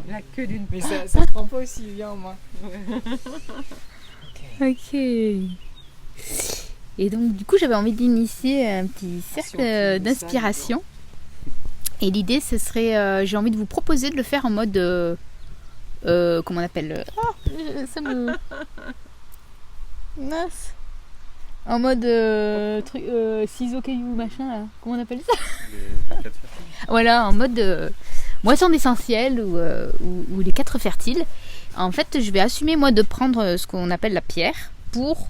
La queue d'une Mais ça se prend pas aussi bien, moi. Ok. Et donc, du coup, j'avais envie d'initier un petit cercle d'inspiration. Et l'idée, ce serait, j'ai envie de vous proposer de le faire en mode, comment on appelle ça me... Mince. En mode ciseaux, cailloux, machin, là. Comment on appelle ça? Les 4 fertiles. Voilà, en mode moisson d'essentiel ou les 4 fertiles. En fait, je vais assumer, moi, de prendre ce qu'on appelle la pierre pour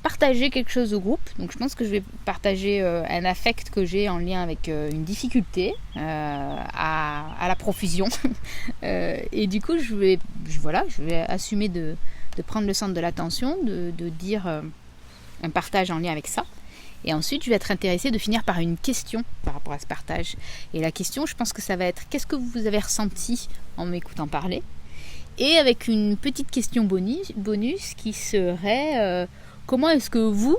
partager quelque chose au groupe. Donc, je pense que je vais partager un affect que j'ai en lien avec une difficulté à la profusion. Et du coup, je vais assumer de prendre le centre de l'attention, de dire un partage en lien avec ça. Et ensuite, je vais être intéressée de finir par une question par rapport à ce partage. Et la question, je pense que ça va être: qu'est-ce que vous avez ressenti en m'écoutant parler? Et avec une petite question bonus qui serait comment est-ce que vous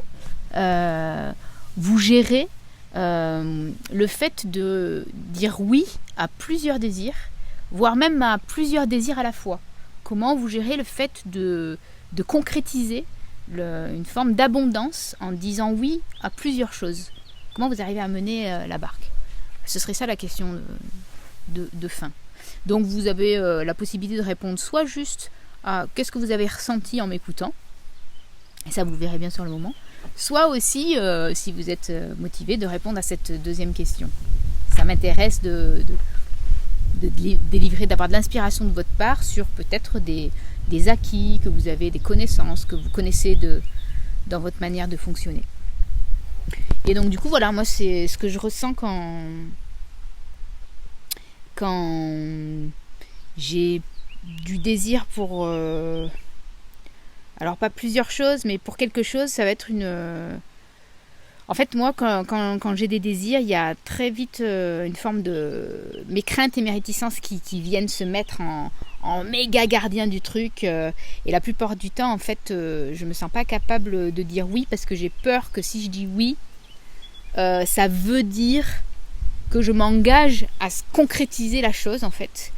gérez le fait de dire oui à plusieurs désirs, voire même à plusieurs désirs à la fois? Comment vous gérez le fait de concrétiser une forme d'abondance en disant oui à plusieurs choses? Comment vous arrivez à mener la barque? Ce serait ça la question de fin. Donc vous avez la possibilité de répondre soit juste à qu'est-ce que vous avez ressenti en m'écoutant, et ça vous verrez bien sur le moment, soit aussi, si vous êtes motivé, de répondre à cette deuxième question. Ça m'intéresse de délivrer, d'avoir de l'inspiration de votre part sur peut-être des acquis que vous avez, des connaissances que vous connaissez dans votre manière de fonctionner. Et donc du coup, voilà, moi c'est ce que je ressens quand j'ai du désir pour... alors pas plusieurs choses, mais pour quelque chose, ça va être une... En fait, moi, quand j'ai des désirs, il y a très vite une forme de... mes craintes et mes réticences qui viennent se mettre en méga gardien du truc. Et la plupart du temps, en fait, je me sens pas capable de dire oui parce que j'ai peur que si je dis oui, ça veut dire que je m'engage à concrétiser la chose, en fait.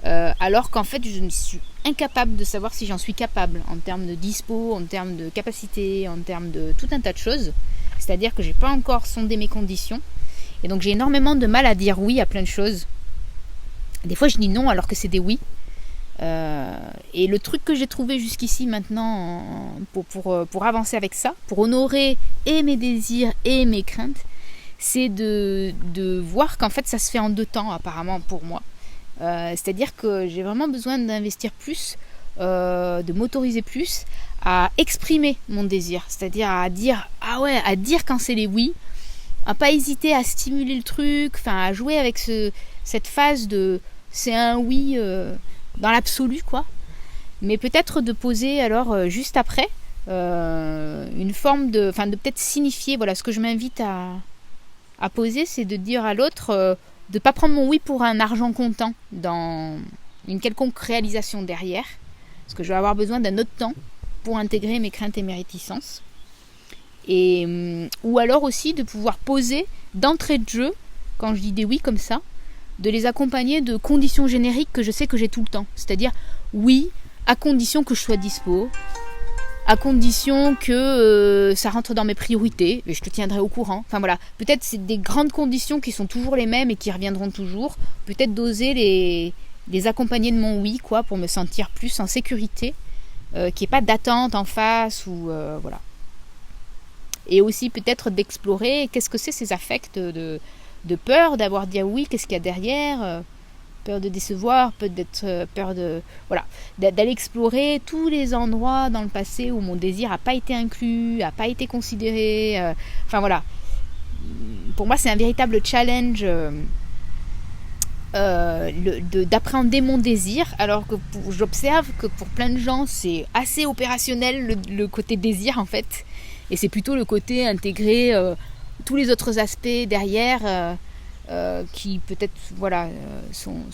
Alors qu'en fait, je ne suis incapable de savoir si j'en suis capable en termes de dispo, en termes de capacité, en termes de tout un tas de choses. C'est-à-dire que j'ai pas encore sondé mes conditions. Et donc j'ai énormément de mal à dire oui à plein de choses. Des fois je dis non alors que c'est des oui. Et le truc que j'ai trouvé jusqu'ici maintenant pour avancer avec ça, pour honorer et mes désirs et mes craintes, c'est de voir qu'en fait ça se fait en 2 temps apparemment pour moi. C'est-à-dire que j'ai vraiment besoin d'investir plus, de m'autoriser plus à exprimer mon désir, c'est-à-dire à dire à dire quand c'est les oui, à pas hésiter à stimuler le truc, enfin à jouer avec cette phase de c'est un oui dans l'absolu quoi, mais peut-être de poser alors juste après une forme de peut-être signifier, voilà, ce que je m'invite à poser, c'est de dire à l'autre de pas prendre mon oui pour un argent comptant dans une quelconque réalisation derrière, parce que je vais avoir besoin d'un autre temps pour intégrer mes craintes et mes réticences. Et, ou alors aussi de pouvoir poser d'entrée de jeu, quand je dis des oui comme ça, de les accompagner de conditions génériques que je sais que j'ai tout le temps. C'est-à-dire oui, à condition que je sois dispo, à condition que ça rentre dans mes priorités, et je te tiendrai au courant. Enfin voilà, peut-être c'est des grandes conditions qui sont toujours les mêmes et qui reviendront toujours. Peut-être d'oser les accompagner de mon oui, quoi, pour me sentir plus en sécurité, qu'il n'y ait pas d'attente en face, ou voilà. Et aussi peut-être d'explorer qu'est-ce que c'est ces affects de peur d'avoir dit oui, qu'est-ce qu'il y a derrière, peur de décevoir, peut-être peur de... Voilà, d'aller explorer tous les endroits dans le passé où mon désir n'a pas été inclus, n'a pas été considéré. Enfin voilà, pour moi c'est un véritable challenge d'appréhender mon désir, alors que j'observe que pour plein de gens c'est assez opérationnel le côté désir en fait, et c'est plutôt le côté intégrer tous les autres aspects derrière qui peut-être voilà sont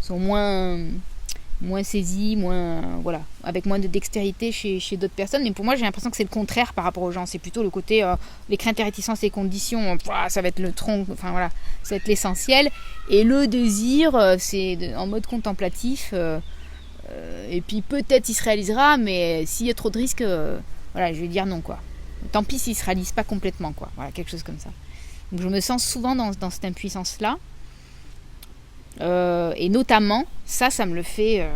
moins moins saisi, voilà, avec moins de dextérité chez d'autres personnes. Mais pour moi, j'ai l'impression que c'est le contraire par rapport aux gens. C'est plutôt le côté les craintes, réticences et conditions, ça va être le tronc, enfin voilà, ça va être l'essentiel. Et le désir, c'est en mode contemplatif. Et puis peut-être il se réalisera, mais s'il y a trop de risques, voilà, je vais dire non, quoi. Tant pis s'il se réalise pas complètement, quoi. Voilà, quelque chose comme ça. Donc je me sens souvent dans cette impuissance-là. Et notamment, ça me le fait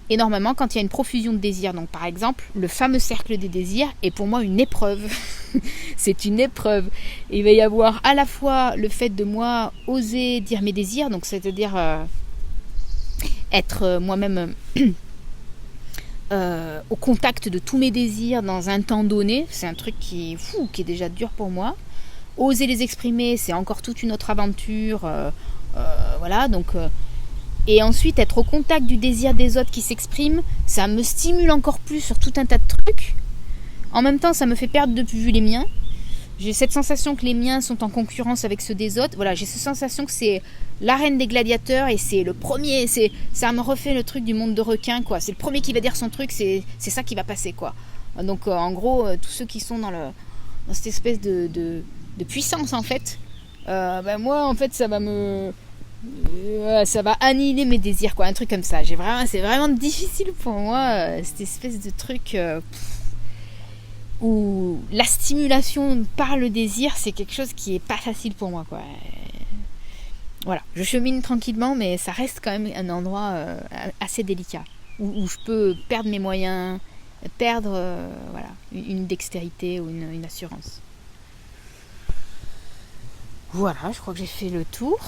énormément quand il y a une profusion de désirs. Donc par exemple, le fameux cercle des désirs est pour moi une épreuve. C'est une épreuve. Et il va y avoir à la fois le fait de moi oser dire mes désirs, donc c'est-à-dire être moi-même au contact de tous mes désirs dans un temps donné. C'est un truc qui est déjà dur pour moi. Oser les exprimer, c'est encore toute une autre aventure. Voilà, donc et ensuite être au contact du désir des autres qui s'expriment, ça me stimule encore plus sur tout un tas de trucs. En même temps, ça me fait perdre de vue les miens. J'ai cette sensation que les miens sont en concurrence avec ceux des autres. Voilà, j'ai cette sensation que c'est l'arène des gladiateurs et c'est le premier. Ça me refait le truc du monde de requins, quoi. C'est le premier qui va dire son truc, c'est ça qui va passer, quoi. Donc en gros, tous ceux qui sont dans cette espèce de puissance, en fait, moi, en fait, ça va annihiler mes désirs, quoi. Un truc comme ça. C'est vraiment difficile pour moi, cette espèce de truc où la stimulation par le désir, c'est quelque chose qui est pas facile pour moi, quoi. Voilà, je chemine tranquillement, mais ça reste quand même un endroit assez délicat où je peux perdre mes moyens, perdre voilà, une dextérité ou une assurance. Voilà, je crois que j'ai fait le tour.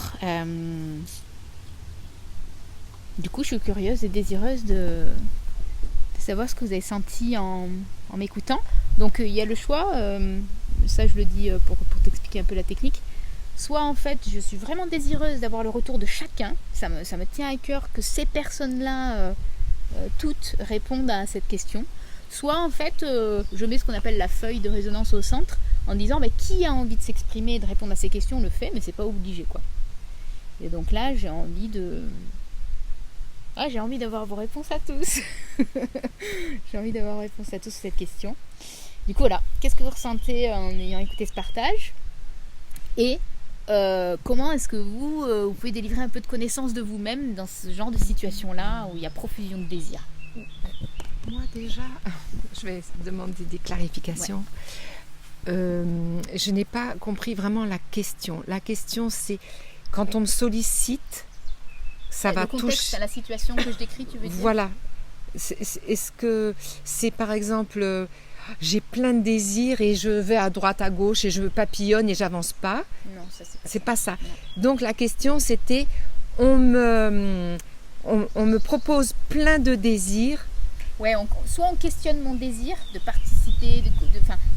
Du coup, je suis curieuse et désireuse de savoir ce que vous avez senti en m'écoutant. Donc, il y a le choix, ça je le dis pour t'expliquer un peu la technique. Soit en fait, je suis vraiment désireuse d'avoir le retour de chacun. Ça me tient à cœur que ces personnes-là, toutes, répondent à cette question. Soit en fait, je mets ce qu'on appelle la feuille de résonance au centre, en disant qui a envie de s'exprimer et de répondre à ces questions le fait, mais c'est pas obligé, quoi. Et donc là, j'ai envie d'avoir vos réponses à tous. J'ai envie d'avoir réponse à tous sur cette question. Du coup, voilà, qu'est-ce que vous ressentez en ayant écouté ce partage? Et comment est-ce que vous pouvez délivrer un peu de connaissance de vous-même dans ce genre de situation-là où il y a profusion de désirs? Moi déjà, je vais demander des clarifications. Je n'ai pas compris vraiment la question. La question, c'est quand on me sollicite, ça va toucher... Le contexte à la situation que je décris, tu veux dire? Voilà. Est-ce que c'est par exemple... j'ai plein de désirs et je vais à droite, à gauche et je papillonne et j'avance pas. Non, ça c'est pas ça. Non. Donc la question c'était, on me propose plein de désirs. Ouais, soit on questionne mon désir de participer,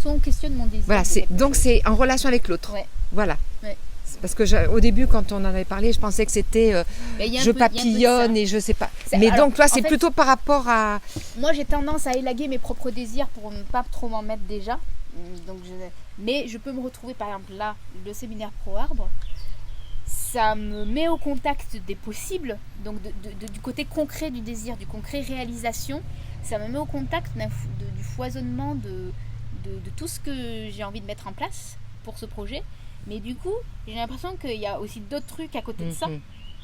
soit on questionne mon désir. Voilà, donc c'est en relation avec l'autre. Ouais. Voilà. Ouais. Parce que au début, quand on en avait parlé, je pensais que c'était je papillonne et je sais pas. Mais donc toi, c'est plutôt par rapport à... Moi, j'ai tendance à élaguer mes propres désirs pour ne pas trop m'en mettre déjà. Donc mais je peux me retrouver, par exemple, là, le séminaire Pro Arbre, ça me met au contact des possibles, donc du côté concret du désir, du concret réalisation. Ça me met au contact du foisonnement de tout ce que j'ai envie de mettre en place pour ce projet. Mais du coup, j'ai l'impression qu'il y a aussi d'autres trucs à côté de ça.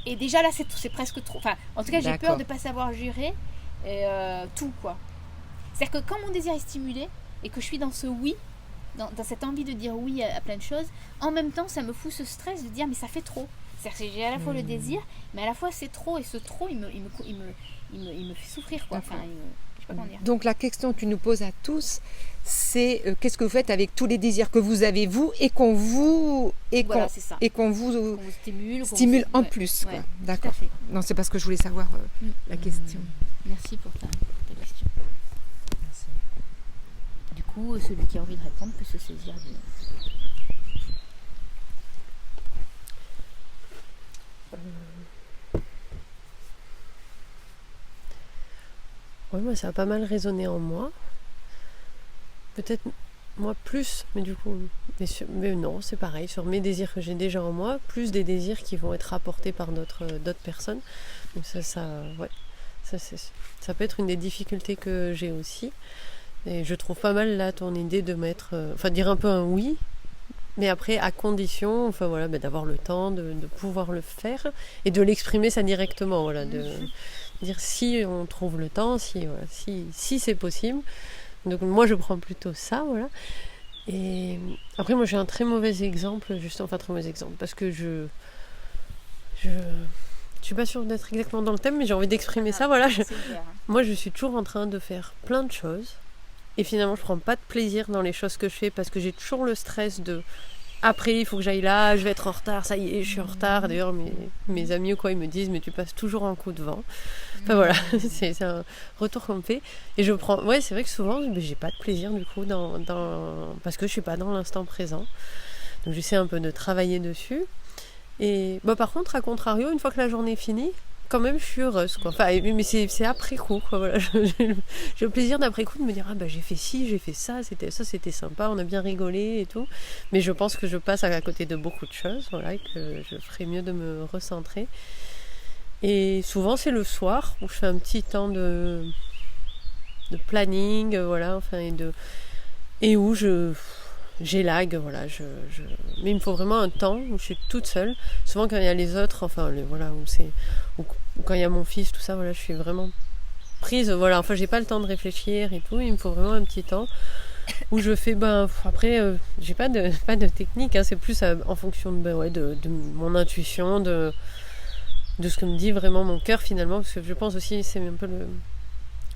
Et déjà là, c'est presque trop. Enfin, en tout cas, j'ai peur de ne pas savoir gérer tout, quoi. C'est-à-dire que quand mon désir est stimulé et que je suis dans ce oui, dans cette envie de dire oui à plein de choses, en même temps, ça me fout ce stress de dire mais ça fait trop. C'est-à-dire que j'ai à la fois le désir, mais à la fois c'est trop, et ce trop, il me fait souffrir, quoi. Enfin, je sais pas comment dire. Donc la question que tu nous poses à tous, c'est qu'est-ce que vous faites avec tous les désirs que vous avez vous et qu'on vous stimule en plus, quoi. D'accord. Non, c'est parce que je voulais savoir la question. Merci pour ta question. Merci. Du coup, celui qui a envie de répondre peut se saisir de... Oui, moi ça a pas mal résonné en moi. Peut-être moi plus, mais du coup, mais non, c'est pareil, sur mes désirs que j'ai déjà en moi, plus des désirs qui vont être apportés par d'autres personnes. Donc ça, ouais. Ça peut être une des difficultés que j'ai aussi. Et je trouve pas mal là ton idée de mettre, dire un peu un oui, mais après à condition, d'avoir le temps de pouvoir le faire et de l'exprimer ça directement, voilà, de dire si on trouve le temps, si c'est possible. Donc moi je prends plutôt ça, voilà. Et après moi j'ai un très mauvais exemple, très mauvais exemple, parce que je suis pas sûre d'être exactement dans le thème, mais j'ai envie d'exprimer ça, voilà. Moi je suis toujours en train de faire plein de choses, et finalement je prends pas de plaisir dans les choses que je fais, parce que j'ai toujours le stress de après il faut que j'aille là, je vais être en retard, ça y est, je suis en retard. D'ailleurs mes amis ou quoi ils me disent mais tu passes toujours un coup de vent. Enfin voilà, c'est un retour qu'on me fait. Et c'est vrai que souvent j'ai pas de plaisir du coup parce que je suis pas dans l'instant présent. Donc j'essaie un peu de travailler dessus. Et par contre, à contrario, une fois que la journée est finie, quand même je suis heureuse, quoi. Enfin, mais c'est après coup, quoi. Voilà. J'ai le plaisir d'après coup de me dire j'ai fait ci, j'ai fait ça, c'était sympa, on a bien rigolé et tout. Mais je pense que je passe à côté de beaucoup de choses, voilà, et que je ferais mieux de me recentrer. Et souvent c'est le soir où je fais un petit temps de planning, voilà, et où j'élague, voilà, mais il me faut vraiment un temps où je suis toute seule. Souvent quand il y a les autres, ou quand il y a mon fils, tout ça, voilà, je suis vraiment prise, voilà, j'ai pas le temps de réfléchir et tout, il me faut vraiment un petit temps où je fais, après, j'ai pas de technique, hein, c'est plus en fonction de mon intuition, de ce que me dit vraiment mon cœur finalement, parce que je pense aussi, c'est un peu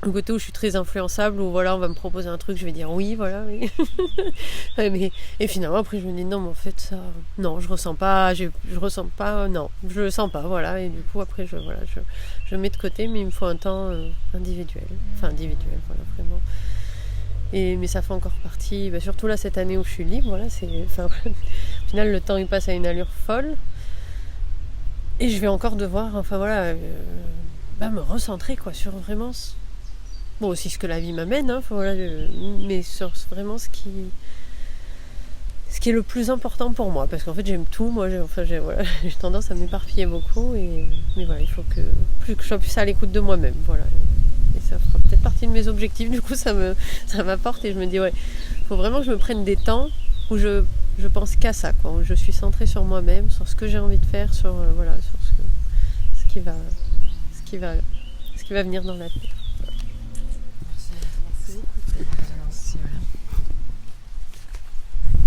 le côté où je suis très influençable, où voilà, on va me proposer un truc, je vais dire oui, voilà, oui. Et finalement après je me dis non, mais en fait ça, non, je ressens pas, non, je le sens pas, voilà, et du coup après je mets de côté, mais il me faut un temps individuel, voilà, vraiment. Mais ça fait encore partie, surtout là cette année où je suis libre, voilà, au final le temps il passe à une allure folle, et je vais encore devoir, me recentrer, quoi, sur vraiment aussi ce que la vie m'amène, hein, mais sur vraiment ce qui est le plus important pour moi, parce qu'en fait j'aime tout, moi j'ai tendance à m'éparpiller beaucoup, mais voilà, il faut que je sois plus à l'écoute de moi-même, voilà, et ça fera peut-être partie de mes objectifs, du coup ça m'apporte, et je me dis il faut vraiment que je me prenne des temps où je pense qu'à ça, quoi, où je suis centrée sur moi-même, sur ce que j'ai envie de faire, sur ce qui va venir dans la vie.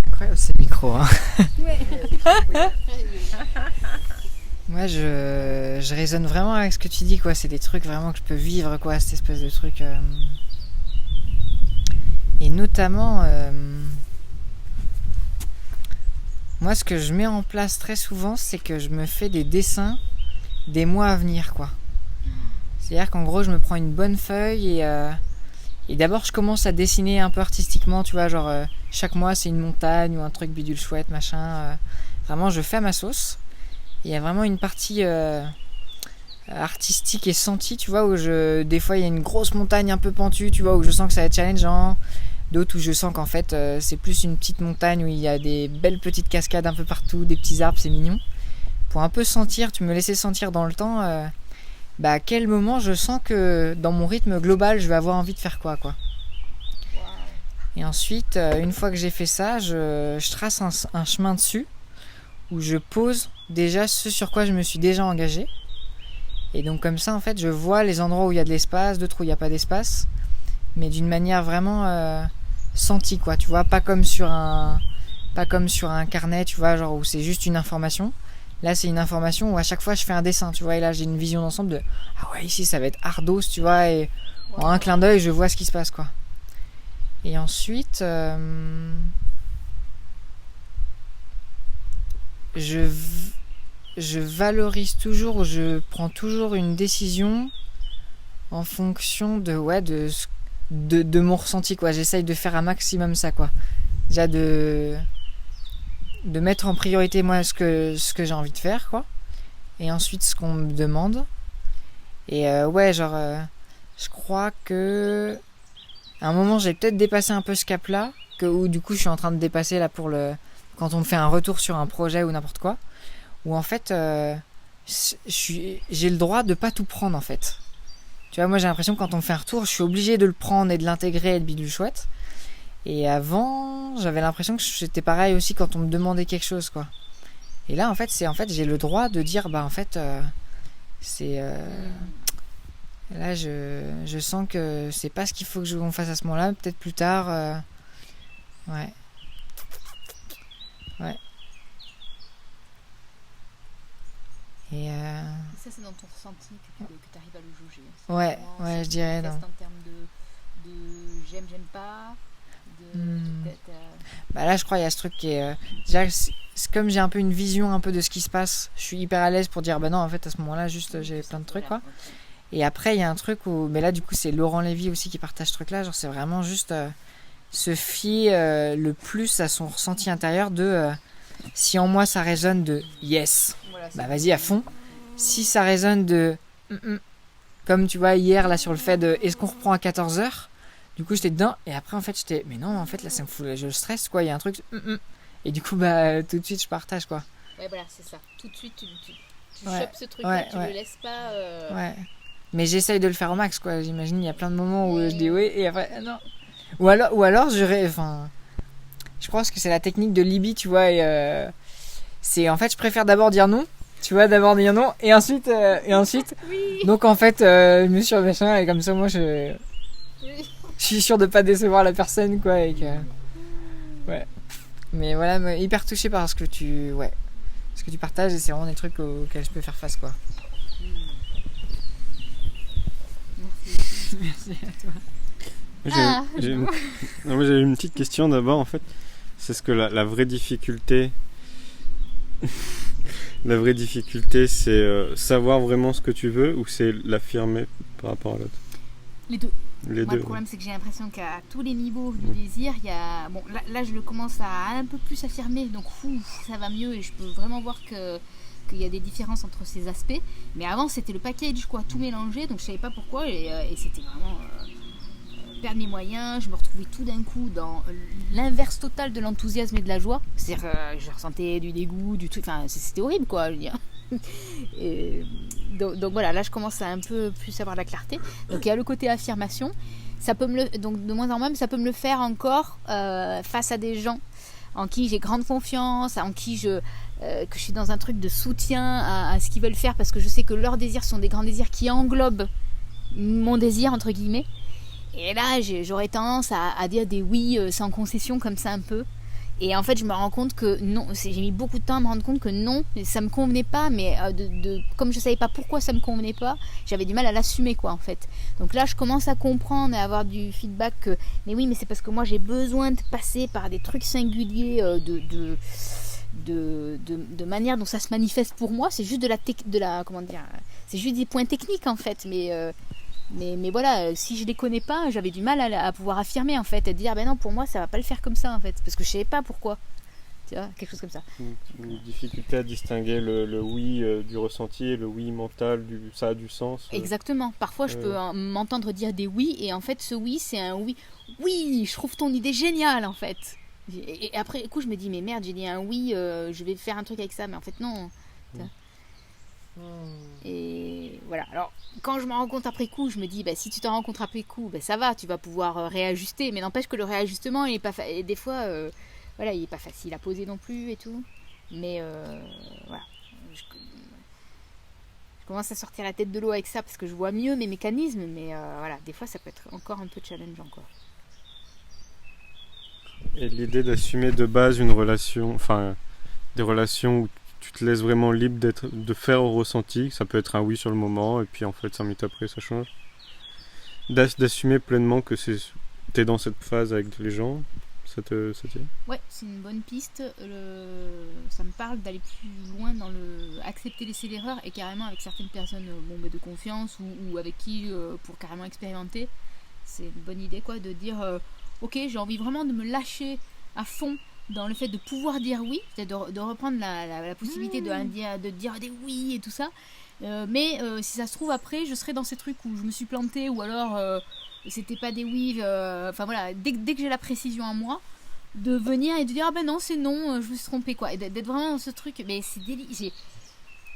Incroyable ce micro, hein. Ouais. Moi je résonne vraiment avec ce que tu dis, quoi. C'est des trucs vraiment que je peux vivre, quoi, cette espèce de truc. Et notamment moi ce que je mets en place très souvent, c'est que je me fais des dessins des mois à venir, quoi. C'est-à-dire qu'en gros je me prends une bonne feuille et d'abord je commence à dessiner un peu artistiquement, tu vois, chaque mois c'est une montagne ou un truc bidule chouette, machin. Vraiment je fais à ma sauce. Il y a vraiment une partie artistique et sentie, tu vois, où des fois il y a une grosse montagne un peu pentue, tu vois, où je sens que ça va être challengeant. D'autres où je sens qu'en fait c'est plus une petite montagne où il y a des belles petites cascades un peu partout, des petits arbres, c'est mignon. Pour un peu sentir, tu me laissais sentir dans le temps à quel moment je sens que dans mon rythme global je vais avoir envie de faire quoi. Wow. Et ensuite, une fois que j'ai fait ça, je trace un chemin dessus où je pose déjà ce sur quoi je me suis déjà engagée. Et donc comme ça en fait je vois les endroits où il y a de l'espace, d'autres où il n'y a pas d'espace, mais d'une manière vraiment sentie, quoi, tu vois, pas comme sur un carnet, tu vois, genre où c'est juste une information. Là c'est une information où à chaque fois je fais un dessin, tu vois, et là j'ai une vision d'ensemble de ici ça va être ardos, tu vois, et en un clin d'œil je vois ce qui se passe, quoi. Et ensuite je valorise toujours, ou je prends toujours une décision en fonction de mon ressenti, quoi. J'essaye de faire un maximum ça, quoi. Déjà de mettre en priorité moi ce que j'ai envie de faire, quoi. Et ensuite ce qu'on me demande. Et je crois que à un moment j'ai peut-être dépassé un peu ce cap là, où du coup je suis en train de dépasser là quand on me fait un retour sur un projet ou n'importe quoi, où en fait j'ai le droit de pas tout prendre, en fait. Tu vois, moi j'ai l'impression que quand on me fait un retour, je suis obligée de le prendre et de l'intégrer et de bidule chouette. Et avant, j'avais l'impression que c'était pareil aussi quand on me demandait quelque chose, quoi. Et là, en fait, j'ai le droit de dire, bah en fait, là, je sens que c'est pas ce qu'il faut que on fasse à ce moment-là, peut-être plus tard. Ouais. Et Ça, c'est dans ton ressenti que tu arrives à le jauger. ouais, je dirais. En termes de j'aime pas. Bah là, je crois qu'il y a ce truc qui est. Déjà, c'est comme j'ai un peu une vision un peu de ce qui se passe, je suis hyper à l'aise pour dire, bah non, en fait, à ce moment-là, juste j'ai plein de trucs, quoi. Et après, il y a un truc où. Mais là, du coup, c'est Laurent Lévy aussi qui partage ce truc-là. Genre, c'est vraiment juste se fier le plus à son ressenti intérieur de. Si en moi ça résonne de yes, bah vas-y à fond. Si ça résonne de comme tu vois hier là sur le fait de est-ce qu'on reprend à 14h, du coup j'étais dedans et après en fait j'étais mais non en fait là ça me fout, je stresse quoi, il y a un truc et du coup bah tout de suite je partage quoi. Ouais voilà c'est ça, tout de suite tu ouais, chopes ce truc là, tu le laisses pas ouais. Mais j'essaye de le faire au max quoi, j'imagine il y a plein de moments où je dis oui et après non. Ou alors je pense que c'est la technique de Libby, tu vois, et c'est en fait je préfère d'abord dire non, tu vois, et ensuite oui. Donc en fait je me suis machin et comme ça moi je suis sûr de pas décevoir la personne quoi et que ouais. Mais voilà, hyper touché par ce que tu partages et c'est vraiment des trucs auxquels je peux faire face quoi. Merci à toi. J'ai une petite question d'abord en fait. C'est ce que la vraie difficulté la vraie difficulté c'est savoir vraiment ce que tu veux ou c'est l'affirmer par rapport à l'autre? Les deux. Le problème c'est que j'ai l'impression qu'à tous les niveaux du désir il y a bon là je le commence à un peu plus affirmer donc ça va mieux et je peux vraiment voir qu'il y a des différences entre ces aspects, mais avant c'était le package quoi, tout mélangé, donc je savais pas pourquoi et c'était vraiment perdre mes moyens, je me retrouvais tout d'un coup dans l'inverse total de l'enthousiasme et de la joie, c'est-à-dire je ressentais du dégoût, du truc, enfin c'était horrible quoi, je veux dire. Et donc voilà, là je commence à un peu plus avoir la clarté, donc il y a le côté affirmation, ça peut donc de moins en moins, mais ça peut me le faire encore face à des gens en qui j'ai grande confiance, en qui que je suis dans un truc de soutien à ce qu'ils veulent faire parce que je sais que leurs désirs sont des grands désirs qui englobent mon désir entre guillemets. Et là, j'aurais tendance à dire des oui sans concession comme ça un peu. Et en fait, je me rends compte que non, j'ai mis beaucoup de temps à me rendre compte que non, ça me convenait pas, mais comme je savais pas pourquoi ça me convenait pas, j'avais du mal à l'assumer quoi en fait. Donc là, je commence à comprendre et à avoir du feedback que mais oui, mais c'est parce que moi j'ai besoin de passer par des trucs singuliers de manière dont ça se manifeste pour moi. C'est juste comment dire, c'est juste des points techniques en fait, mais voilà, si je les connais pas, j'avais du mal à pouvoir affirmer en fait, à dire ben non pour moi ça va pas le faire comme ça en fait, parce que je savais pas pourquoi, tu vois, quelque chose comme ça. Une difficulté à distinguer le oui du ressenti et le oui mental, ça a du sens. Exactement, parfois je peux m'entendre dire des oui et en fait ce oui c'est un oui je trouve ton idée géniale en fait, et après coup je me dis mais merde j'ai dit un oui, je vais faire un truc avec ça, mais en fait non. Et voilà, alors quand je me rends compte après coup, je me dis bah, si tu t'en rends compte après coup, bah, ça va, tu vas pouvoir réajuster, mais n'empêche que le réajustement il est pas et des fois voilà, il est pas facile à poser non plus et tout, mais voilà, je commence à sortir la tête de l'eau avec ça parce que je vois mieux mes mécanismes, mais voilà, des fois ça peut être encore un peu challengeant quoi. Et l'idée d'assumer de base une relation, enfin des relations où tu te laisses vraiment libre de faire au ressenti, ça peut être un oui sur le moment et puis en fait 5 minutes après ça change, d'assumer pleinement que t'es dans cette phase avec les gens, ça te dit? Ouais, c'est une bonne piste, ça me parle d'aller plus loin dans accepter laisser l'erreur et carrément avec certaines personnes de confiance ou avec qui pour carrément expérimenter, c'est une bonne idée quoi, de dire ok j'ai envie vraiment de me lâcher à fond dans le fait de pouvoir dire oui, c'est-à-dire de reprendre la possibilité de dire des oui et tout ça, mais si ça se trouve après je serai dans ces trucs où je me suis plantée ou alors c'était pas des oui, enfin voilà, dès que j'ai la précision en moi, de venir et de dire ah ben non c'est non, je me suis trompée quoi, et d'être vraiment dans ce truc, mais c'est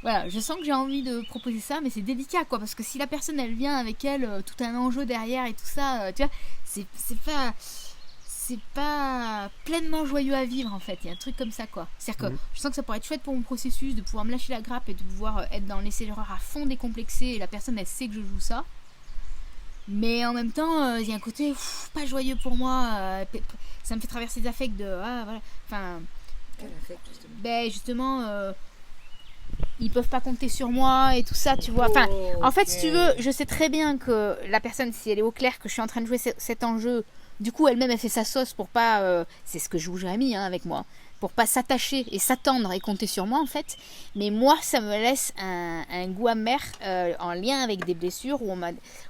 Voilà, je sens que j'ai envie de proposer ça, mais c'est délicat, quoi, parce que si la personne, elle vient avec elle, tout un enjeu derrière et tout ça, tu vois, c'est pas pleinement joyeux à vivre, en fait. Il y a un truc comme ça, quoi. C'est-à-dire que je sens que ça pourrait être chouette pour mon processus, de pouvoir me lâcher la grappe et de pouvoir être dans l'essai-erreur à fond décomplexé, et la personne, elle sait que je joue ça. Mais en même temps, il y a un côté pas joyeux pour moi. Ça me fait traverser des affects de... Ah, voilà. Enfin... Quel affect, justement. Ben, justement... ils peuvent pas compter sur moi et tout ça, tu vois. Enfin, en fait, si tu veux, je sais très bien que la personne, si elle est au clair que je suis en train de jouer cet enjeu, du coup, elle-même, elle fait sa sauce pour pas... c'est ce que joue Jérémy avec moi. Pour pas s'attacher et s'attendre et compter sur moi, en fait. Mais moi, ça me laisse un goût amer en lien avec des blessures où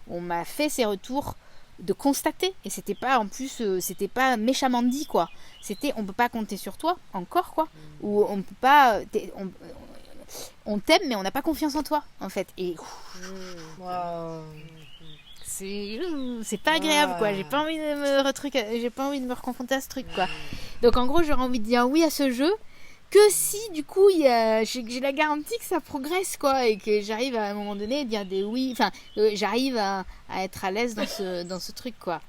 on m'a fait ces retours de constater. Et c'était pas, en plus, c'était pas méchamment dit, quoi. C'était, on peut pas compter sur toi, encore, quoi. Ou on peut pas... on t'aime mais on n'a pas confiance en toi en fait et c'est pas agréable quoi, j'ai pas envie de me reconfronter à ce truc quoi. Donc en gros j'aurais envie de dire oui à ce jeu que si du coup j'ai la garantie que ça progresse quoi et que j'arrive à un moment donné à dire des oui, enfin j'arrive à être à l'aise dans ce truc quoi.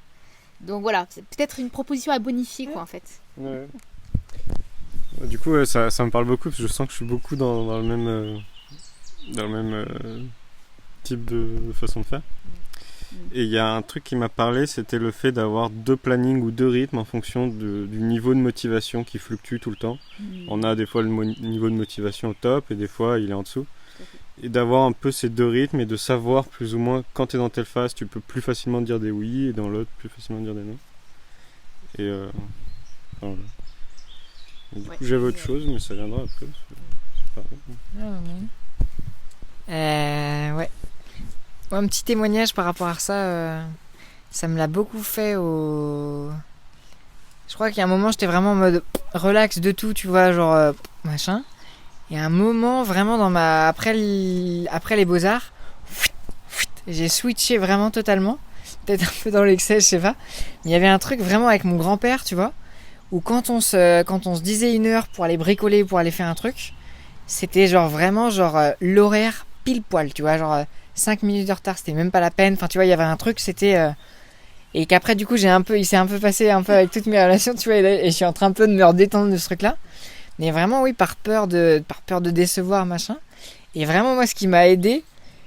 Donc voilà, c'est peut-être une proposition à bonifier quoi en fait. Ouais. Du coup, ça me parle beaucoup parce que je sens que je suis beaucoup dans le même type de façon de faire. Et il y a un truc qui m'a parlé, c'était le fait d'avoir 2 plannings ou 2 rythmes en fonction du niveau de motivation qui fluctue tout le temps. On a des fois le niveau de motivation au top et des fois il est en dessous. Et d'avoir un peu ces 2 rythmes et de savoir plus ou moins quand tu es dans telle phase, tu peux plus facilement dire des oui et dans l'autre plus facilement dire des non. Et voilà. Et du coup, j'avais autre chose, mais ça viendra après. Ouais. Un petit témoignage par rapport à ça. Ça me l'a beaucoup fait au... Je crois qu'il y a un moment, j'étais vraiment en mode relax de tout, tu vois, genre machin. Et un moment, vraiment, après les Beaux-Arts, j'ai switché vraiment totalement. Peut-être un peu dans l'excès, je sais pas. Mais il y avait un truc vraiment avec mon grand-père, tu vois. Où quand on se disait 1 heure pour aller bricoler, pour aller faire un truc, c'était genre vraiment l'horaire pile poil, tu vois, genre 5 minutes de retard, c'était même pas la peine. Enfin, tu vois, il y avait un truc, c'était... Et qu'après, du coup, il s'est un peu passé un peu avec toutes mes relations, tu vois, et je suis en train un peu de me redétendre de ce truc-là. Mais vraiment, oui, par peur de décevoir, machin. Et vraiment, moi, ce qui m'a aidé,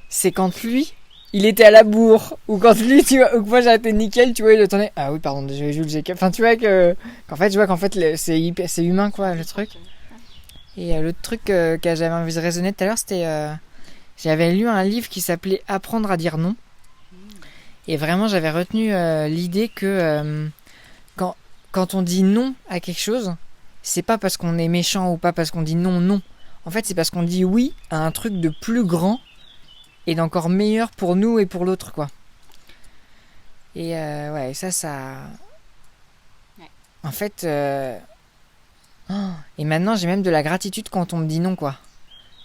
c'est quand lui... il était à la bourre, ou quand lui, tu vois, ou que moi j'ai été nickel, tu vois, il attendait. Ah oui, pardon, j'ai joué le GK. Enfin, tu vois qu'en fait, c'est humain, quoi, le truc. Et l'autre truc que j'avais envie de raisonner tout à l'heure, c'était. J'avais lu un livre qui s'appelait Apprendre à dire non. Et vraiment, j'avais retenu l'idée que quand on dit non à quelque chose, c'est pas parce qu'on est méchant ou pas parce qu'on dit non. En fait, c'est parce qu'on dit oui à un truc de plus grand et d'encore meilleur pour nous et pour l'autre, quoi. Et ouais, ça... Ouais. En fait... Et maintenant, j'ai même de la gratitude quand on me dit non, quoi.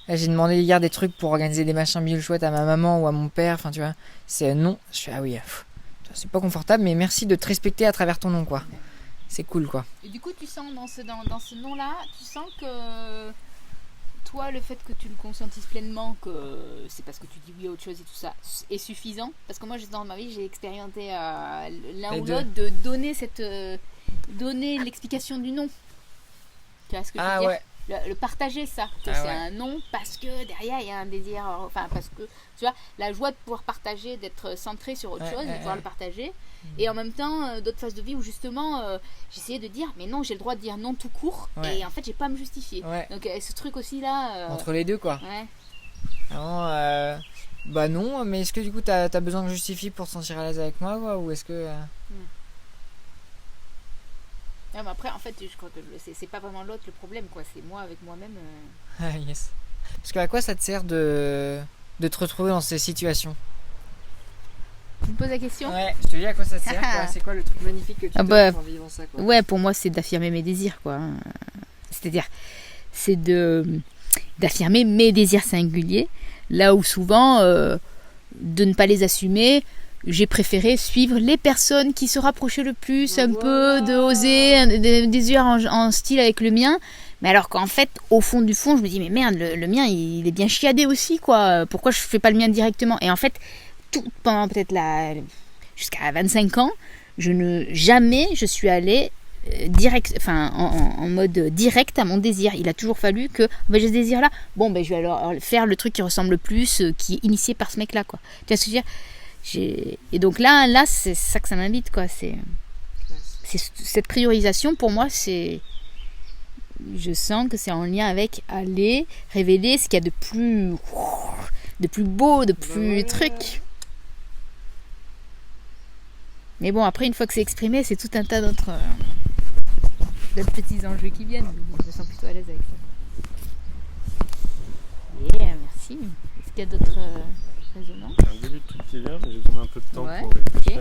Là, j'ai demandé hier des trucs pour organiser des machins biles chouettes à ma maman ou à mon père, enfin, tu vois. C'est non. Je fais, ah oui, c'est pas confortable, mais merci de te respecter à travers ton nom, quoi. C'est cool, quoi. Et du coup, tu sens dans ce nom-là, tu sens que... toi, le fait que tu le consentisses pleinement, que c'est parce que tu dis oui à autre chose et tout ça, est suffisant. Parce que moi, dans ma vie, j'ai expérimenté l'un ou l'autre de donner l'explication du non. Tu vois ce que je veux dire ? Ouais. Le partager ça, que c'est un non parce que derrière il y a un désir, enfin parce que tu vois, la joie de pouvoir partager, d'être centré sur autre chose, de pouvoir le partager. Et en même temps, d'autres phases de vie où justement j'essayais de dire mais non, j'ai le droit de dire non tout court, et en fait j'ai pas à me justifier. Donc ce truc aussi là entre les deux, quoi. Ouais. Alors, bah non, mais est-ce que du coup t'as besoin de justifier pour te sentir à l'aise avec moi, quoi, ou est-ce que Non, mais après, en fait, je crois que c'est pas vraiment l'autre le problème, quoi. C'est moi avec moi-même. Ah, yes. Parce que à quoi ça te sert de te retrouver dans ces situations ? Tu me poses la question ? Ouais, je te dis à quoi ça te sert, quoi. C'est quoi le truc magnifique que tu fais en vivant ça, quoi ? Ouais, pour moi, c'est d'affirmer mes désirs, quoi. C'est-à-dire, c'est d'affirmer mes désirs singuliers, là où souvent, de ne pas les assumer. J'ai préféré suivre les personnes qui se rapprochaient le plus, un peu, de oser, des désirs en style avec le mien. Mais alors qu'en fait, au fond du fond, je me dis, mais merde, le mien, il est bien chiadé aussi, quoi. Pourquoi je fais pas le mien directement? Et en fait, pendant peut-être jusqu'à 25 ans, jamais je suis allée direct, enfin en mode direct à mon désir. Il a toujours fallu que j'ai ce désir là, bon je vais alors faire le truc qui ressemble le plus, qui est initié par ce mec là, quoi. Tu vois ce que je veux dire? Et donc là c'est ça que ça m'invite, quoi. C'est cette priorisation pour moi, je sens que c'est en lien avec aller révéler ce qu'il y a de plus beau, de plus truc. Mais bon, après, une fois que c'est exprimé, c'est tout un tas d'autres petits enjeux qui viennent. Bon, je me sens plutôt à l'aise avec ça. Yeah, merci. Est-ce qu'il y a d'autres résonances? Il y a un début de truc qui vient, mais j'ai besoin un peu de temps pour réfléchir. Okay.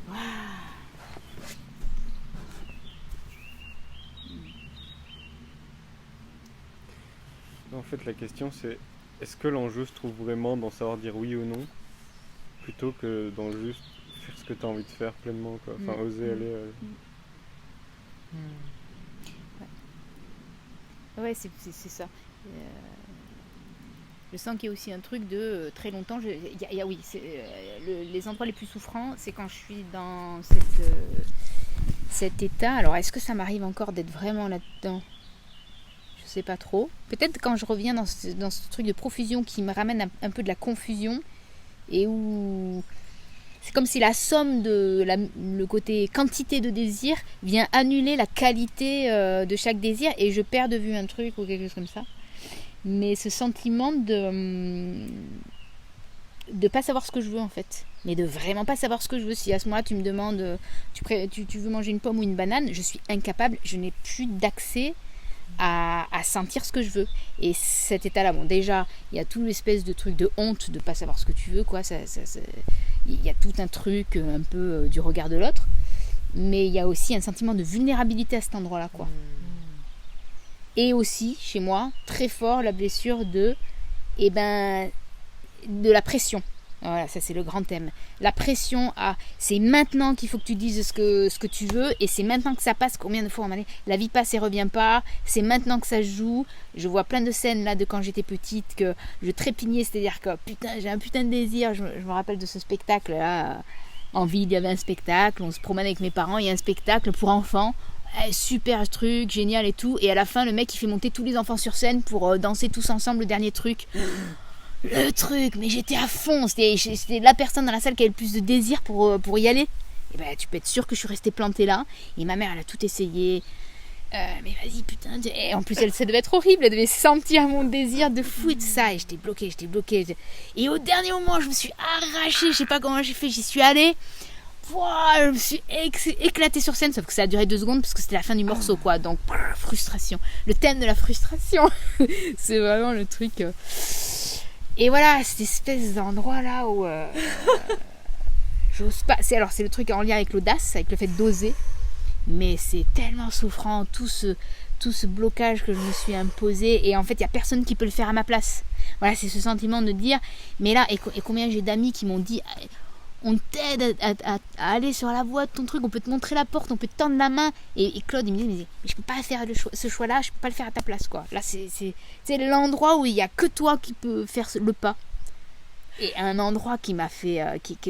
Wow. En fait, la question c'est, est-ce que l'enjeu se trouve vraiment dans savoir dire oui ou non, plutôt que dans juste faire ce que tu as envie de faire pleinement, quoi. Enfin, oser aller... Ouais, c'est ça. Je sens qu'il y a aussi un truc de très longtemps. Oui, les endroits les plus souffrants, c'est quand je suis dans cet état. Alors, est-ce que ça m'arrive encore d'être vraiment là-dedans? Je sais pas trop. Peut-être quand je reviens dans ce truc de profusion qui me ramène un peu de la confusion, et où c'est comme si la somme de le côté quantité de désir vient annuler la qualité de chaque désir, et je perds de vue un truc ou quelque chose comme ça. Mais ce sentiment de pas savoir ce que je veux, en fait, mais de vraiment pas savoir ce que je veux. Si à ce moment-là tu me demandes tu veux manger une pomme ou une banane, je suis incapable, je n'ai plus d'accès à sentir ce que je veux. Et cet état-là, bon, déjà, il y a tout l'espèce de truc de honte de pas savoir ce que tu veux, quoi. Il y a tout un truc un peu du regard de l'autre, mais il y a aussi un sentiment de vulnérabilité à cet endroit-là, quoi. Et aussi, chez moi, très fort, la blessure de la pression. Voilà, ça c'est le grand thème. La pression c'est maintenant qu'il faut que tu dises ce que tu veux, et c'est maintenant que ça passe. Combien de fois on m'a dit, la vie passe et revient pas, c'est maintenant que ça se joue. Je vois plein de scènes là de quand j'étais petite que je trépignais, c'est-à-dire que putain, j'ai un putain de désir. Je me rappelle de ce spectacle là, en ville, il y avait un spectacle, on se promène avec mes parents, il y a un spectacle pour enfants. Super truc, génial et tout, et à la fin le mec il fait monter tous les enfants sur scène pour danser tous ensemble le dernier truc. Le truc, mais j'étais à fond, c'était la personne dans la salle qui avait le plus de désir pour y aller. Et tu peux être sûr que je suis restée plantée là, et ma mère elle a tout essayé, mais vas-y putain, et en plus ça devait être horrible, elle devait sentir mon désir de fou et tout ça, et j'étais bloquée, et au dernier moment je me suis arrachée, je sais pas comment j'ai fait, j'y suis allée. Je me suis éclatée sur scène, sauf que ça a duré 2 secondes parce que c'était la fin du morceau, quoi. Donc frustration, le thème de la frustration. C'est vraiment le truc. Et voilà, cette espèce d'endroit là où j'ose pas. C'est le truc en lien avec l'audace, avec le fait d'oser, mais c'est tellement souffrant, tout ce blocage que je me suis imposé, et en fait il y a personne qui peut le faire à ma place. Voilà, c'est ce sentiment de dire, mais là, et combien j'ai d'amis qui m'ont dit, on t'aide à aller sur la voie de ton truc, on peut te montrer la porte, on peut te tendre la main, et Claude il me dit, mais je peux pas faire ce choix là, je peux pas le faire à ta place, quoi. Là c'est l'endroit où il y a que toi qui peux faire le pas, et un endroit qui m'a fait qui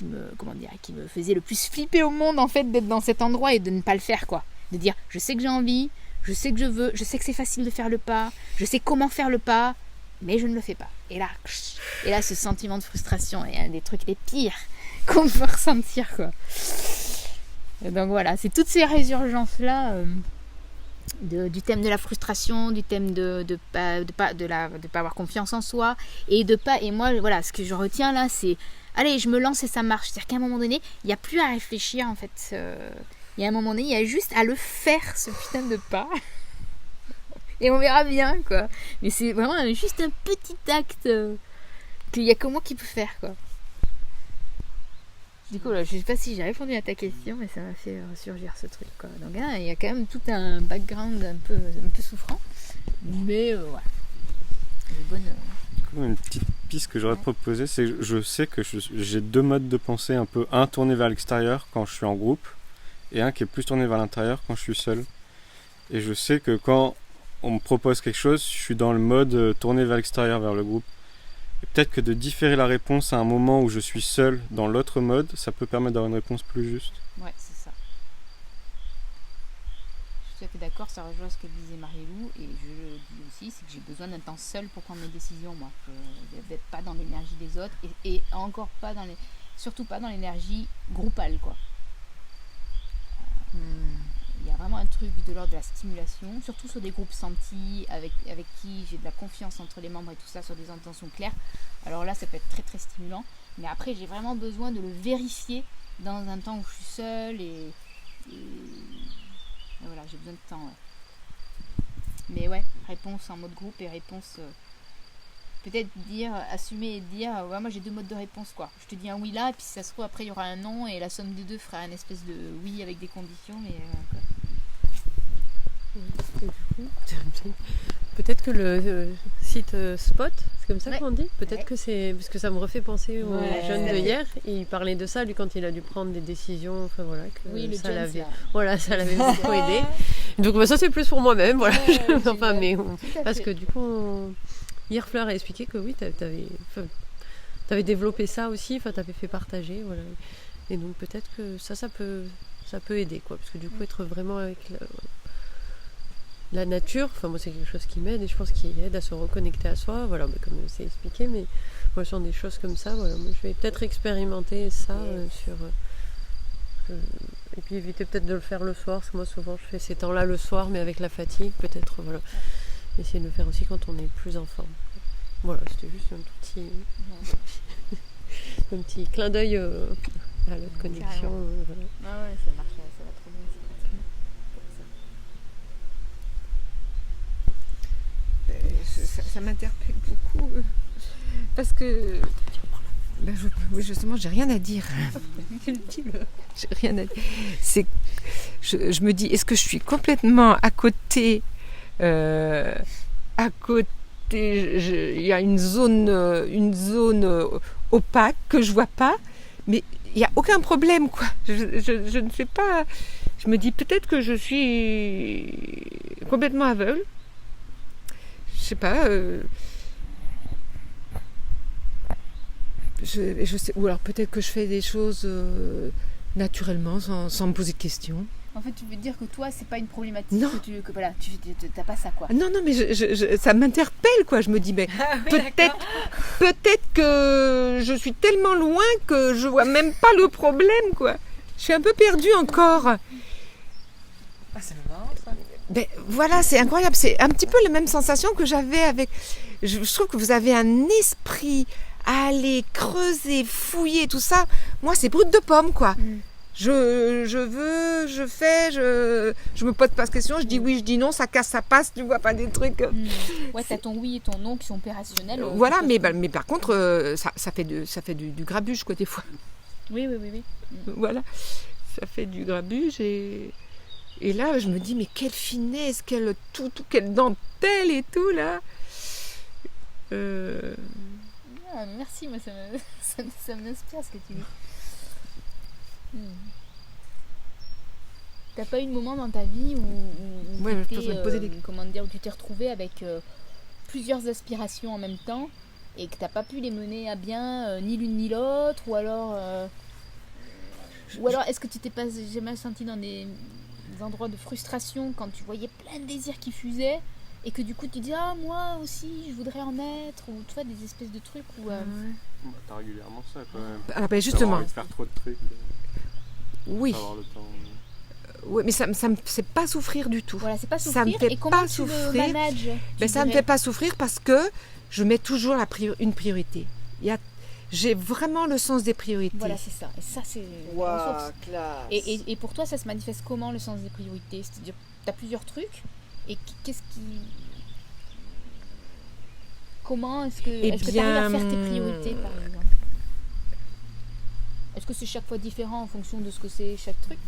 me faisait le plus flipper au monde, en fait, d'être dans cet endroit et de ne pas le faire, quoi. De dire, je sais que j'ai envie, je sais que je veux, je sais que c'est facile de faire le pas, je sais comment faire le pas, mais je ne le fais pas. Et là, ce sentiment de frustration est un des trucs les pires qu'on peut ressentir, quoi. Et donc voilà, c'est toutes ces résurgences-là du thème de la frustration, du thème de pas avoir confiance en soi, et moi, voilà, ce que je retiens là, c'est allez, je me lance et ça marche. C'est-à-dire qu'à un moment donné, il n'y a plus à réfléchir, en fait. Il y a un moment donné, il y a juste à le faire, ce putain de pas. Et on verra bien, quoi. Mais c'est vraiment juste un petit acte qu'il n'y a que moi qui peut faire, quoi. Du coup, là, je sais pas si j'ai répondu à ta question, mais ça m'a fait ressurgir ce truc, quoi. Donc, il y a quand même tout un background un peu souffrant. Mais voilà. Une petite piste que j'aurais proposée, c'est que je sais que j'ai 2 modes de pensée, un tourné vers l'extérieur quand je suis en groupe, et un qui est plus tourné vers l'intérieur quand je suis seul. Et je sais que quand on me propose quelque chose, je suis dans le mode tourné vers l'extérieur, vers le groupe. Et peut-être que de différer la réponse à un moment où je suis seul dans l'autre mode, ça peut permettre d'avoir une réponse plus juste. Ouais, c'est ça. Je suis tout à fait d'accord, ça rejoint ce que disait Marie-Lou, et je le dis aussi, c'est que j'ai besoin d'un temps seul pour prendre mes décisions, moi. D'être pas dans l'énergie des autres, et encore pas dans surtout pas dans l'énergie groupale, quoi. Il y a vraiment un truc de l'ordre de la stimulation, surtout sur des groupes sentis, avec qui j'ai de la confiance entre les membres et tout ça, sur des intentions claires. Alors là, ça peut être très très stimulant. Mais après, j'ai vraiment besoin de le vérifier dans un temps où je suis seule et voilà, j'ai besoin de temps. Ouais. Mais ouais, réponse en mode groupe et réponse... peut-être assumer et dire, ouais, moi j'ai 2 modes de réponse, quoi. Je te dis un oui là, et puis si ça se trouve, après il y aura un non, et la somme des 2 fera une espèce de oui avec des conditions, mais quoi. Et du coup, peut-être que le site Spot, c'est comme ça qu'on dit. Peut-être que c'est parce que ça me refait penser au jeune de hier. Il parlait de ça, lui, quand il a dû prendre des décisions. Enfin voilà, que oui, le ça Jones, l'avait beaucoup aidé. Donc ça c'est plus pour moi-même, voilà. Enfin, mais parce que du coup, hier Fleur a expliqué que oui, t'avais développé ça aussi. Enfin, t'avais fait partager, voilà. Et donc peut-être que ça peut aider, quoi, parce que du coup être vraiment avec la nature, enfin moi c'est quelque chose qui m'aide et je pense qu'il aide à se reconnecter à soi, voilà, comme c'est expliqué, mais moi sur des choses comme ça, voilà, moi je vais peut-être expérimenter ça et puis éviter peut-être de le faire le soir, parce que moi souvent je fais ces temps-là le soir, mais avec la fatigue, peut-être, voilà, essayer de le faire aussi quand on est plus en forme. Voilà, c'était juste un petit clin d'œil à l'autre connexion. Voilà. Ah ouais, ça marche, ça va trop bien. Ça m'interpelle beaucoup parce que oui, justement j'ai rien à dire. J'ai rien à dire. Je me dis, est-ce que je suis complètement à côté il y a une zone opaque que je vois pas, mais il n'y a aucun problème, quoi. Je ne sais pas, je me dis peut-être que je suis complètement aveugle. Je sais pas, je sais, ou alors peut-être que je fais des choses naturellement sans me poser de questions. En fait, tu veux dire que toi, c'est pas une problématique. Non. Tu t'as pas ça, quoi. Non, mais ça m'interpelle, quoi. Je me dis, mais peut-être que je suis tellement loin que je vois même pas le problème, quoi. Je suis un peu perdue encore. Ah, c'est marrant, ça. Ben, voilà, c'est incroyable. C'est un petit peu la même sensation que j'avais avec... Je trouve que vous avez un esprit à aller creuser, fouiller, tout ça. Moi, c'est brut de pomme, quoi. Je fais, je me pose pas de questions, je dis oui, je dis non, ça casse, ça passe, tu vois, pas des trucs... Ouais, t'as ton oui et ton non qui sont opérationnels. Voilà, mais par contre, ça fait du grabuge, quoi, des fois. Oui. Voilà, ça fait du grabuge et là, je me dis, mais quelle finesse, quelle dentelle et tout, là. Ah, merci, moi, ça m'inspire ce que tu dis. T'as pas eu de moment dans ta vie où tu t'es retrouvé avec plusieurs aspirations en même temps et que t'as pas pu les mener à bien ni l'une ni l'autre, ou alors est-ce que tu t'es pas jamais senti dans des endroits de frustration quand tu voyais plein de désirs qui fusaient et que du coup tu dis moi aussi je voudrais en être, ou tu vois, des espèces de trucs où T'as régulièrement ça quand même. Ah ben justement. Envie de faire trop de trucs. Oui. Avoir le temps. Oui, mais ça me fait pas souffrir du tout. Voilà, c'est pas souffrir. Ça me fait et comment pas tu souffrir. le manages, Ça me fait pas souffrir parce que je mets toujours une priorité. J'ai vraiment le sens des priorités. Voilà, c'est ça. Et ça, c'est Wow, ressource. classe. Et pour toi, ça se manifeste comment, le sens des priorités? C'est-à-dire, tu as plusieurs trucs, et qu'est-ce qui... Comment est-ce que tu arrives à faire tes priorités, par exemple? Est-ce que c'est chaque fois différent en fonction de ce que c'est chaque truc?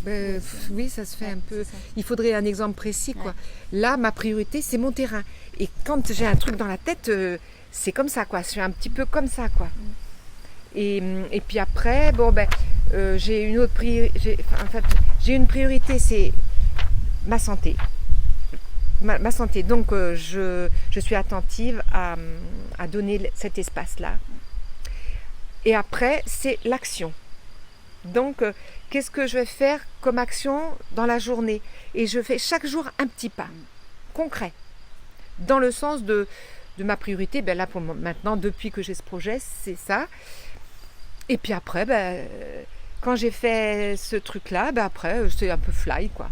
Oui, ça se fait un peu. Ça. Il faudrait un exemple précis, quoi. Là, ma priorité, c'est mon terrain. Et quand j'ai un truc dans la tête, c'est comme ça, quoi. Je suis un petit peu comme ça, quoi. Et puis après, j'ai une autre priorité. J'ai une priorité, c'est ma santé. Ma santé. Donc, je suis attentive à donner cet espace-là. Et après, c'est l'action. Donc, qu'est-ce que je vais faire comme action dans la journée? Et je fais chaque jour un petit pas concret. Dans le sens de ma priorité, là pour maintenant, depuis que j'ai ce projet, c'est ça. Et puis après, quand j'ai fait ce truc-là, après, c'est un peu fly, quoi.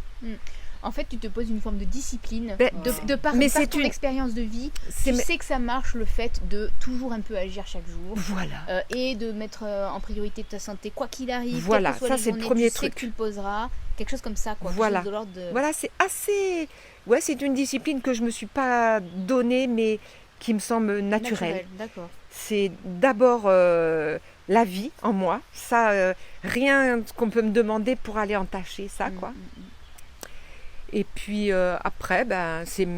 En fait, tu te poses une forme de discipline de par ton expérience de vie. Tu sais que ça marche le fait de toujours un peu agir chaque jour. Voilà. Et de mettre en priorité ta santé, quoi qu'il arrive. Voilà, ça c'est le premier truc. Tu sais que tu le poseras, quelque chose comme ça, quoi. Voilà. De l'ordre de... Voilà, c'est assez... Ouais, c'est une discipline que je ne me suis pas donnée, mais qui me semble naturelle. D'accord. C'est d'abord la vie en moi. Ça, rien qu'on peut me demander pour aller entacher ça, quoi. Et puis après, c'est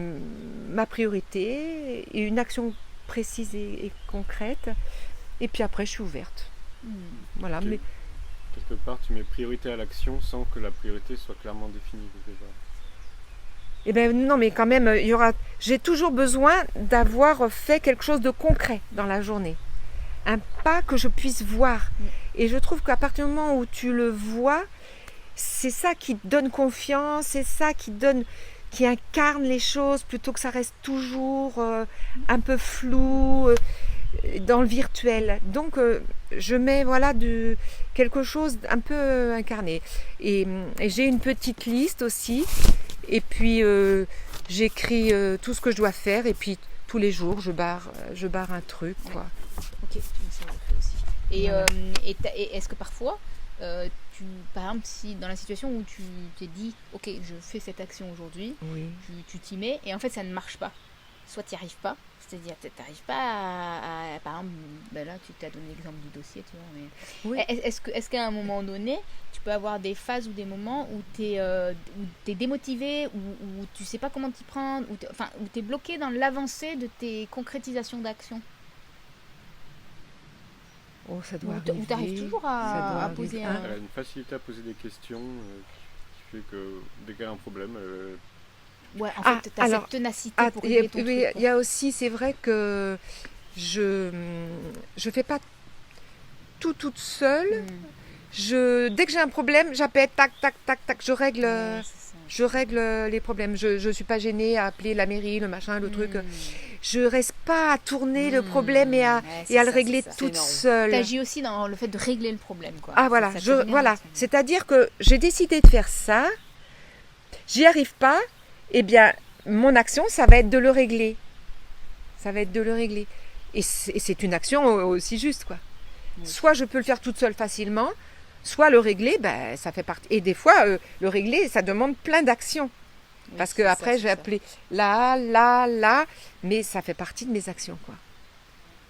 ma priorité et une action précise et concrète. Et puis après, je suis ouverte. Voilà. Mais quelque part, tu mets priorité à l'action sans que la priorité soit clairement définie déjà. Eh bien non, mais quand même, j'ai toujours besoin d'avoir fait quelque chose de concret dans la journée. Un pas que je puisse voir. Et je trouve qu'à partir du moment où tu le vois, c'est ça qui donne confiance, c'est ça qui incarne les choses plutôt que ça reste toujours un peu flou dans le virtuel. Donc je mets quelque chose un peu incarné. Et j'ai une petite liste aussi. Et puis j'écris tout ce que je dois faire. Et puis tous les jours je barre un truc, quoi. Ok, ça le fait aussi. Et, voilà. Et est-ce que parfois par exemple, si dans la situation où tu t'es dit ok, je fais cette action aujourd'hui, tu t'y mets et en fait ça ne marche pas, soit tu n'y arrives pas, c'est-à-dire tu n'arrives pas à par exemple, là tu t'as donné l'exemple du dossier, tu vois, mais est-ce qu'à un moment donné tu peux avoir des phases ou des moments où tu es démotivé, où tu sais pas comment t'y prendre, où tu es bloqué dans l'avancée de tes concrétisations d'actions? Ça doit arriver. Ou tu arrives toujours à poser Elle a une facilité à poser des questions qui fait que dès qu'il y a un problème... Ouais, en fait, tu as cette ténacité pour régler ton truc. Il y a aussi, c'est vrai que je fais pas tout toute seule. Dès que j'ai un problème, j'appelle, tac, tac, tac, tac, je règle les problèmes. Je suis pas gênée à appeler la mairie, le machin, le truc. Je reste pas à tourner le problème et à le régler toute seule. Tu agis aussi dans le fait de régler le problème, quoi. Ah voilà, c'est-à-dire que j'ai décidé de faire ça, j'y arrive pas, eh bien mon action ça va être de le régler. Et c'est une action aussi juste, quoi. Soit je peux le faire toute seule facilement, soit le régler, ça fait partie. Et des fois, le régler, ça demande plein d'actions. Parce que après, je vais appeler là, mais ça fait partie de mes actions, quoi.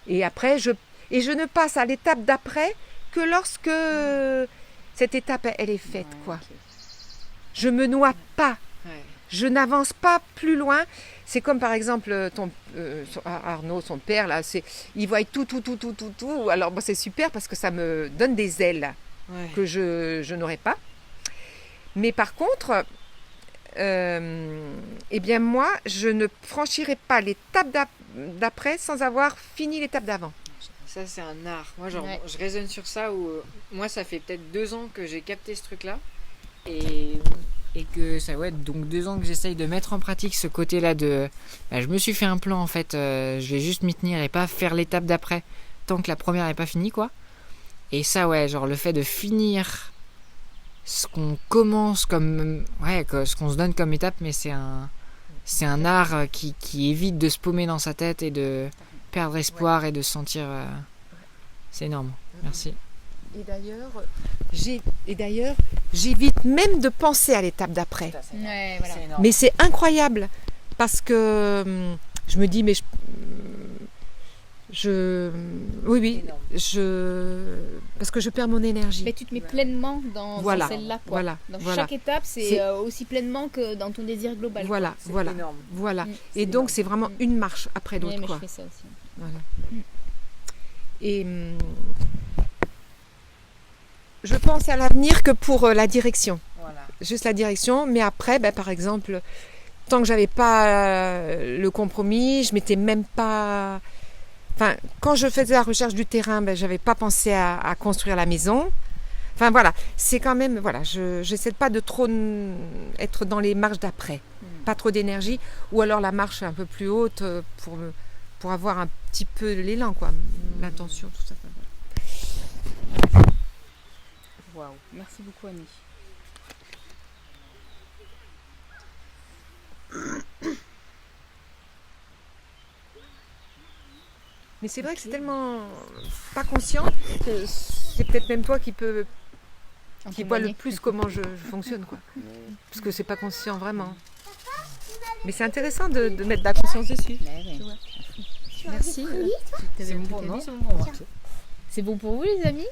Et après, je ne passe à l'étape d'après que lorsque cette étape, elle est faite, quoi. Je me noie pas. Je n'avance pas plus loin. C'est comme par exemple Arnaud, son père, là, il voit tout. Alors c'est super parce que ça me donne des ailes que je n'aurais pas. Mais par contre, eh bien moi, je ne franchirai pas l'étape d'après sans avoir fini l'étape d'avant. Ça, c'est un art. Moi, je raisonne sur ça où moi, ça fait peut-être 2 ans que j'ai capté ce truc-là. Et que ça, donc 2 ans que j'essaye de mettre en pratique ce côté-là de... je me suis fait un plan, en fait. Je vais juste m'y tenir et pas faire l'étape d'après tant que la première n'est pas finie, quoi. Et ça, le fait de finir ce qu'on commence comme... ce qu'on se donne comme étape, mais c'est un art qui évite de se paumer dans sa tête et de perdre espoir et de se sentir... c'est énorme. Merci. Et d'ailleurs, j'évite même de penser à l'étape d'après. Mais c'est incroyable parce que je me dis, mais parce que je perds mon énergie. Mais tu te mets pleinement dans celle-là, quoi. Chaque étape, c'est aussi pleinement que dans ton désir global. Voilà. Et donc, c'est vraiment une marche après l'autre, quoi. Je fais ça aussi. Voilà. pense à l'avenir que pour la direction. Voilà. Juste la direction. Mais après, par exemple, tant que j'avais pas le compromis, je m'étais même pas... Enfin, quand je faisais la recherche du terrain, j'avais pas pensé à construire la maison. Enfin voilà, c'est quand même... Voilà, j'essaie de pas de trop être dans les marches d'après. Pas trop d'énergie. Ou alors la marche un peu plus haute pour avoir un petit peu l'élan, quoi. L'intention, tout ça. Waouh, merci beaucoup Annie. Mais c'est vrai que c'est tellement pas conscient que c'est peut-être même toi qui vois le plus comment je fonctionne, quoi. Parce que c'est pas conscient vraiment. Mais c'est intéressant de mettre de la conscience dessus. Merci. C'est bon pour moi. C'est bon pour moi. C'est bon pour vous les amis?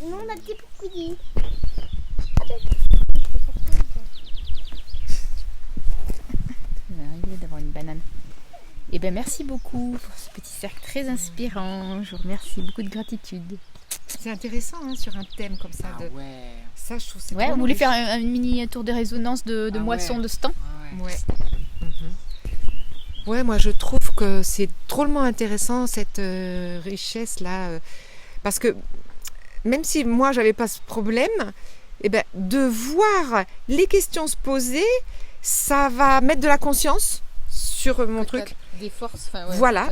Non, on a des couilles. On est arrivé d'avoir une banane. Et ben merci beaucoup pour ce petit cercle très inspirant. Je vous remercie, beaucoup de gratitude. C'est intéressant sur un thème comme ça. Ouais. Ça, je trouve c'est Ouais, trop vous voulez riche. faire un mini tour de résonance de moisson ouais. de ce temps? Ouais. Ouais, moi je trouve que c'est drôlement intéressant cette richesse-là. Parce que même si moi j'avais pas ce problème, de voir les questions se poser, ça va mettre de la conscience sur mon truc. Des forces. Voilà,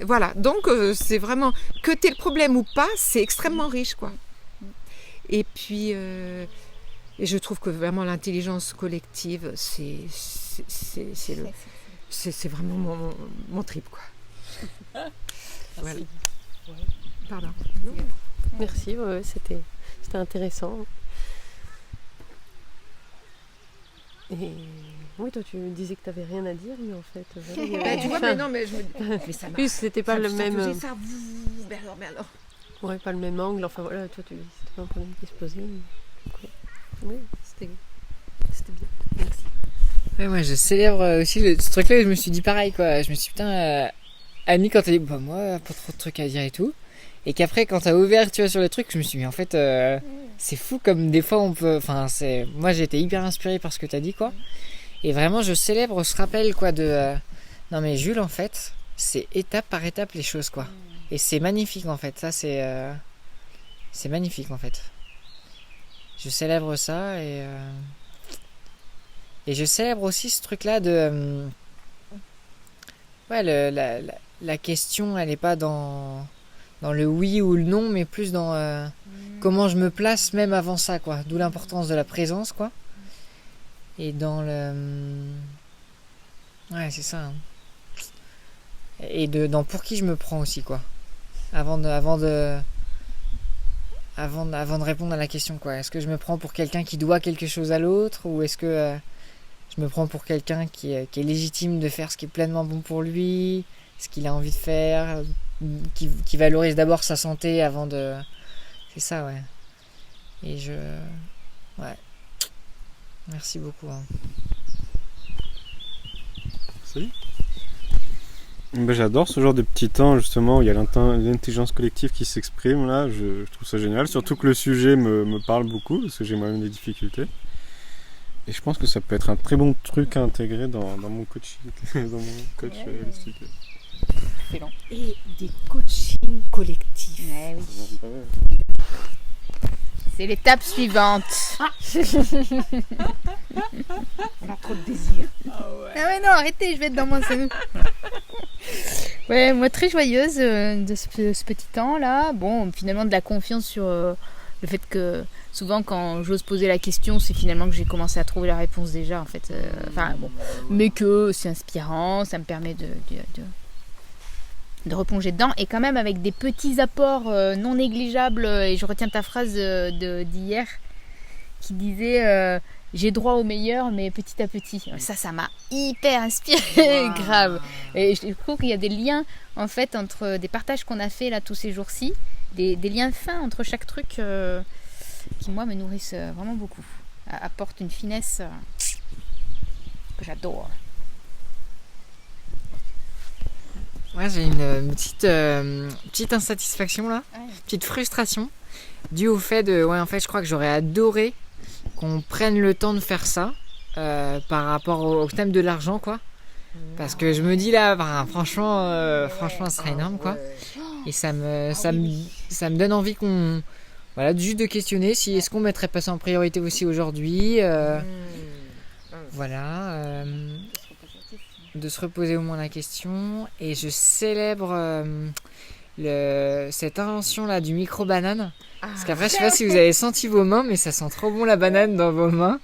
voilà. Donc c'est vraiment que tu aies le problème ou pas, c'est extrêmement riche, quoi. Et puis et je trouve que vraiment l'intelligence collective, c'est vraiment mon trip, quoi. Voilà. Pardon. Merci, c'était intéressant. Et oui, toi tu disais que tu n'avais rien à dire, mais en fait... Tu vois, mais non, mais je me dis... Mais ça plus, c'était pas le même... Mais alors... Ouais, pas le même angle. Enfin voilà, toi, c'était pas un problème qui se posait. Oui, c'était bien. Merci. Ouais, moi je célèbre aussi ce truc-là. Je me suis dit pareil, quoi. Je me suis dit, putain, Annie, quand elle dit, moi, pas trop de trucs à dire et tout. Et qu'après, quand t'as ouvert, tu vois, sur le truc, je me suis dit, mais en fait, c'est fou comme des fois on peut. Enfin, moi j'ai été hyper inspirée par ce que t'as dit, quoi. Et vraiment, je célèbre ce rappel, quoi, de. Non, mais Jules, en fait, c'est étape par étape les choses, quoi. Et c'est magnifique, en fait. Ça, c'est magnifique, en fait. Je célèbre ça et je célèbre aussi ce truc-là de. Ouais, la question, elle n'est pas dans le oui ou le non, mais plus dans comment je me place même avant ça, quoi. D'où l'importance de la présence, quoi. Et dans le... Ouais, c'est ça. Hein. Et dans pour qui je me prends aussi, quoi. Avant de répondre à la question, quoi. Est-ce que je me prends pour quelqu'un qui doit quelque chose à l'autre, ou est-ce que je me prends pour quelqu'un qui est légitime de faire ce qui est pleinement bon pour lui, ce qu'il a envie de faire, qui valorise d'abord sa santé avant de... C'est ça, ouais. Et ouais. Merci beaucoup. Hein. Merci. J'adore ce genre de petits temps, justement, où il y a l'intelligence collective qui s'exprime, là. Je trouve ça génial. Surtout que le sujet me parle beaucoup, parce que j'ai moi-même des difficultés. Et je pense que ça peut être un très bon truc à intégrer dans mon coaching, dans mon coach holistique. Excellent. Et des coachings collectifs. Ouais, oui. C'est l'étape suivante. On a trop de désir. Ah ouais, non, arrêtez, je vais être dans mon salon. Ouais, moi très joyeuse de ce petit temps là. Bon, finalement de la confiance sur le fait que souvent quand j'ose poser la question, c'est finalement que j'ai commencé à trouver la réponse déjà en fait. Mais que c'est inspirant, ça me permet de replonger dedans et quand même avec des petits apports non négligeables. Et je retiens ta phrase d'hier qui disait j'ai droit au meilleur mais petit à petit. Ça m'a hyper inspiré. Wow. Grave. Et je trouve qu'il y a des liens en fait entre des partages qu'on a fait là tous ces jours-ci, des liens fins entre chaque truc qui moi me nourrissent vraiment beaucoup, apportent une finesse que j'adore. Ouais, j'ai une petite insatisfaction là, petite frustration. dû au fait de... Ouais, en fait, je crois que j'aurais adoré qu'on prenne le temps de faire ça par rapport au thème de l'argent, quoi. Parce que je me dis là, franchement, ce serait énorme, quoi. Et ça me donne envie qu'on... Voilà, juste de questionner si est-ce qu'on mettrait pas ça en priorité aussi aujourd'hui. Voilà. De se reposer au moins la question. Et je célèbre cette invention là du micro-banane. Parce qu'après, je sais pas si vous avez senti vos mains, mais ça sent trop bon la banane dans vos mains.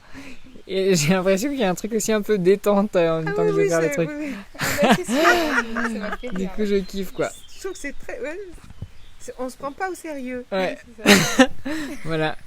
Et j'ai l'impression qu'il y a un truc aussi un peu détente en même temps que je vais faire le truc. Du coup, je kiffe, quoi. Je trouve que c'est très... Ouais, on se prend pas au sérieux. Ouais. Voilà.